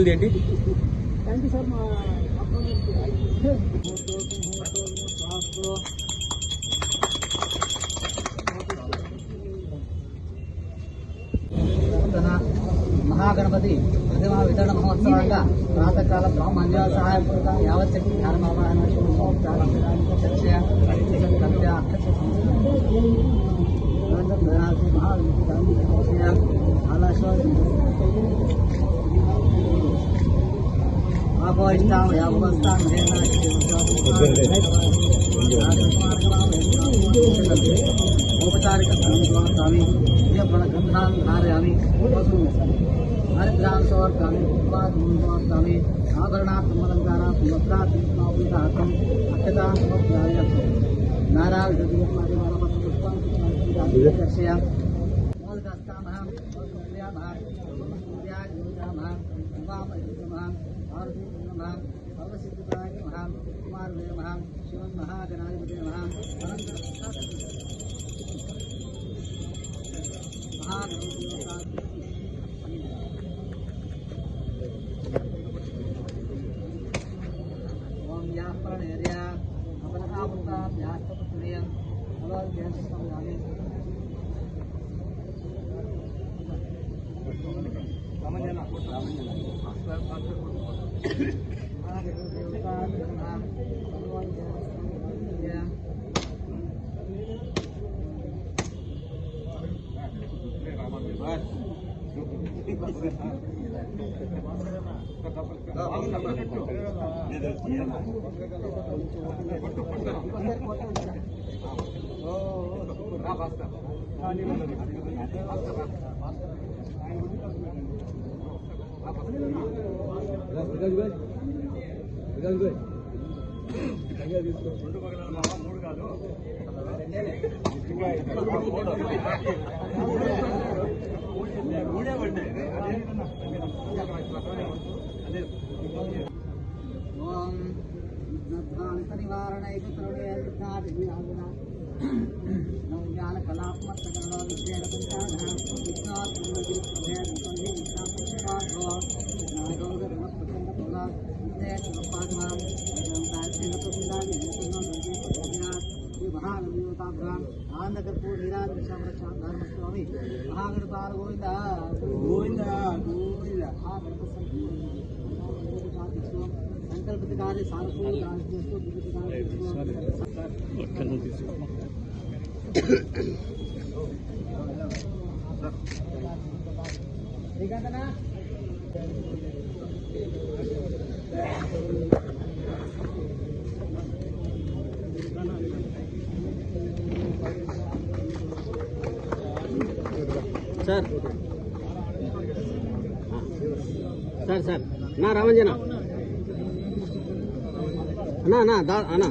ఫోటోలు తీయండి. Thank you sir. మా మహాగణపతి ప్రతిమా వితరణ మహోత్సవంగా ప్రాతకాల బ్రహ్మణ్య సహాయపూర్వక యావచ్చక్తి ధ్యానమావాహన औपचारिक स्वामी ग्रंथान धारयामी हरिद्रान समर्पयामी समर्पयामी आभरणात्मलंकारात् वस्त्रात्मकं अक्षतां समर्पयामि नारायणपुष्पं दर्शयामि मोदकस्तामहं क्रियामहं सूर्याय वामः आरती नमः सर्वसिद्धाय नमः कुमारवे नमः शिवं महागणाधिपते नमः ओम या प्रणेर्या अपरकापुता यास्तपुत्रियं अलौक्यसंगामि रामञ्जना आंध्रकर्पूर धर्मस्वामी महागणपाल गोविंद गोविंद गोविंद संकल्पित कार्य सर सर सर ना रामंजना ना ना दा ना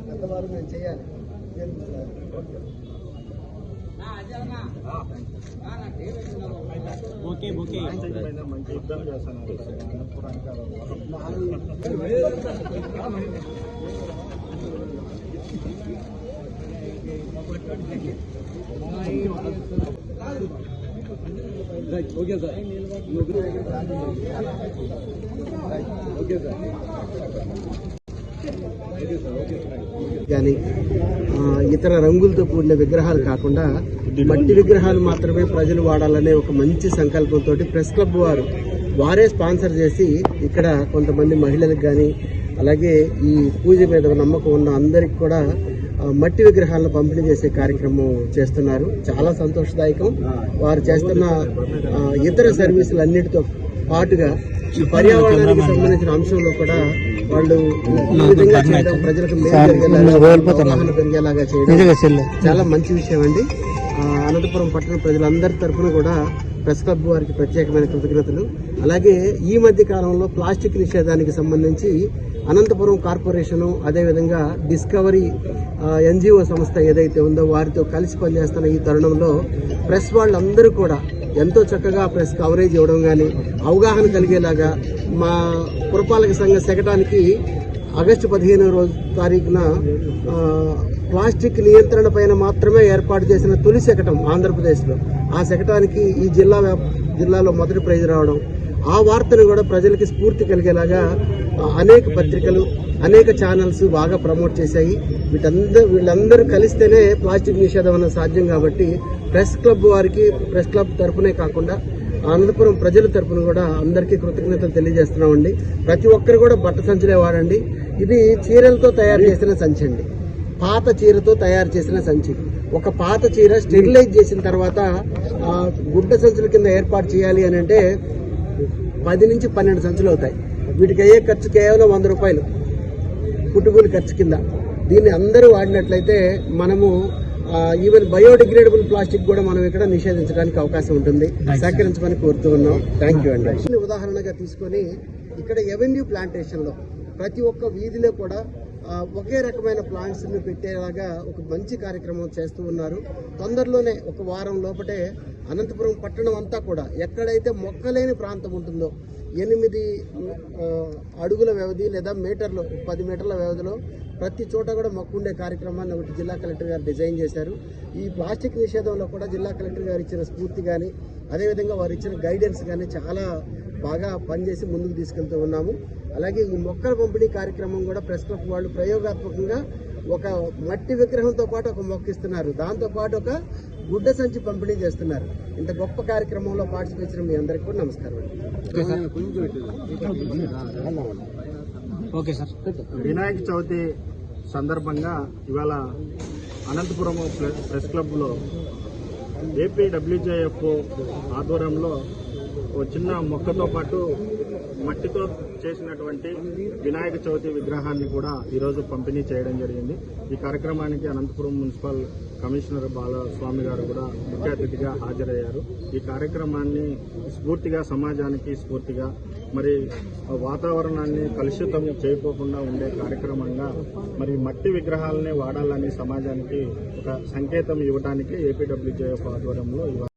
పెద్దవారు మేము చేయాలి. ఓకే ఓకే మంచి యుద్ధం చేస్తున్నారు. ఓకే సార్ ఓకే సార్ కానీ ఇతర రంగులతో కూడిన విగ్రహాలు కాకుండా మట్టి విగ్రహాలు మాత్రమే ప్రజలు వాడాలనే ఒక మంచి సంకల్పంతో ప్రెస్ క్లబ్ వారే స్పాన్సర్ చేసి ఇక్కడ కొంతమంది మహిళలకు కానీ అలాగే ఈ పూజ మీద నమ్మకం ఉన్న అందరికి కూడా మట్టి విగ్రహాలను పంపిణీ చేసే కార్యక్రమం చేస్తున్నారు. చాలా సంతోషదాయకం. వారు చేస్తున్న ఇతర సర్వీసులన్నిటితో పాటుగా ఈ పర్యావరణానికి సంబంధించిన అంశంలో కూడా వాళ్ళు ఈ విధంగా చేయడం ప్రజలకు అవగాహన పెరిగేలాగా చేయడం చాలా మంచి విషయం అండి. అనంతపురం పట్టణ ప్రజలందరి తరఫున కూడా ప్రెస్ క్లబ్ వారికి ప్రత్యేకమైన కృతజ్ఞతలు. అలాగే ఈ మధ్య కాలంలో ప్లాస్టిక్ నిషేధానికి సంబంధించి అనంతపురం కార్పొరేషను అదేవిధంగా డిస్కవరీ ఎన్జిఓ సంస్థ ఏదైతే ఉందో వారితో కలిసి పనిచేస్తున్న ఈ తరుణంలో ప్రెస్ వాళ్ళందరూ కూడా ఎంతో చక్కగా ప్రెస్ కవరేజ్ ఇవ్వడం కానీ అవగాహన కలిగేలాగా మా పురపాలక సంఘ శకటానికి ఆగస్టు 15వ తారీఖున ప్లాస్టిక్ నియంత్రణ పైన మాత్రమే ఏర్పాటు చేసిన తొలి శకటం ఆంధ్రప్రదేశ్లో. ఆ శకటానికి ఈ జిల్లాలో మొదటి ప్రైజ్ రావడం, ఆ వార్తను కూడా ప్రజలకి స్ఫూర్తి కలిగేలాగా అనేక పత్రికలు అనేక ఛానల్స్ బాగా ప్రమోట్ చేశాయి. వీళ్ళందరూ కలిస్తేనే ప్లాస్టిక్ నిషేధం అనేది సాధ్యం. కాబట్టి ప్రెస్ క్లబ్ వారికి, ప్రెస్ క్లబ్ తరఫునే కాకుండా అనంతపురం ప్రజల తరఫున కూడా అందరికీ కృతజ్ఞతలు తెలియజేస్తున్నామండి. ప్రతి ఒక్కరు కూడా బట్ట సంచులే వాడండి. ఇది చీరలతో తయారు చేసిన సంచి అండి, పాత చీరతో తయారు చేసిన సంచి. ఒక పాత చీర స్టెరిలైజ్ చేసిన తర్వాత గుడ్డ సంచుల కింద ఏర్పాటు చేయాలి అని అంటే 10 నుంచి 12 సంచులు అవుతాయి. వీటికి అయ్యే ఖర్చు కేవలం 100 రూపాయలు కుటుంబూలి ఖర్చు కింద. దీన్ని అందరూ వాడినట్లయితే మనము ఈవెన్ బయోడిగ్రేడబుల్ ప్లాస్టిక్ కూడా మనం ఇక్కడ నిషేధించడానికి అవకాశం ఉంటుంది. సహకరించమని కోరుతూ ఉన్నాం. థ్యాంక్ యూ అండి. ఉదాహరణగా తీసుకొని ఇక్కడ ఎవెన్యూ ప్లాంటేషన్ లో ప్రతి ఒక్క వీధిలో కూడా ఒకే రకమైన ప్లాంట్స్ ని పెట్టేలాగా ఒక మంచి కార్యక్రమం చేస్తూ ఉన్నారు. తొందరలోనే ఒక వారం లోపటే అనంతపురం పట్టణం అంతా కూడా ఎక్కడైతే మొక్కలేని ప్రాంతం ఉంటుందో 8 అడుగుల వ్యవధి లేదా 10 మీటర్ల వ్యవధిలో ప్రతి చోట కూడా మొక్కుండే కార్యక్రమాన్ని ఒకటి జిల్లా కలెక్టర్ గారు డిజైన్ చేశారు. ఈ ప్లాస్టిక్ నిషేధంలో కూడా జిల్లా కలెక్టర్ గారు ఇచ్చిన స్ఫూర్తి కానీ అదేవిధంగా వారు ఇచ్చిన గైడెన్స్ కానీ చాలా బాగా పనిచేసి ముందుకు తీసుకెళ్తూ ఉన్నాము. అలాగే ఈ మొక్కల పంపిణీ కార్యక్రమం కూడా ప్రెస్ క్లబ్ వాళ్ళు ప్రయోగాత్మకంగా ఒక మట్టి విగ్రహంతో పాటు ఒక మొక్క ఇస్తున్నారు, దాంతో పాటు ఒక గుడ్డ సంచి పంపిణీ చేస్తున్నారు. ఇంత గొప్ప కార్యక్రమంలో పార్టిసిపేట్ చేసిన మీ అందరికీ కూడా నమస్కారం. వినాయక చవితి సందర్భంగా ఇవాళ అనంతపురం ప్రెస్ క్లబ్లో ఏపీడబ్ల్యూజేఎఫ్ ఆధ్వర్యంలో ఒక చిన్న మొక్కతో పాటు మట్టితో చేసినటువంటి వినాయక చవితి విగ్రహాన్ని కూడా ఈరోజు పంపిణీ చేయడం జరిగింది. ఈ కార్యక్రమానికి అనంతపురం మున్సిపల్ కమిషనర్ బాలస్వామి గారు కూడా ముఖ్య అతిథిగా హాజరయ్యారు. ఈ కార్యక్రమాన్ని స్ఫూర్తిగా సమాజానికి స్ఫూర్తిగా మరి వాతావరణాన్ని కలుషితం చేయకోకుండా ఉండే కార్యక్రమంగా మరి మట్టి విగ్రహాలనే వాడాలని సమాజానికి ఒక సంకేతం ఇవ్వడానికి ఏపీడబ్ల్యూజేఎఫ్ ఆధ్వర్యంలో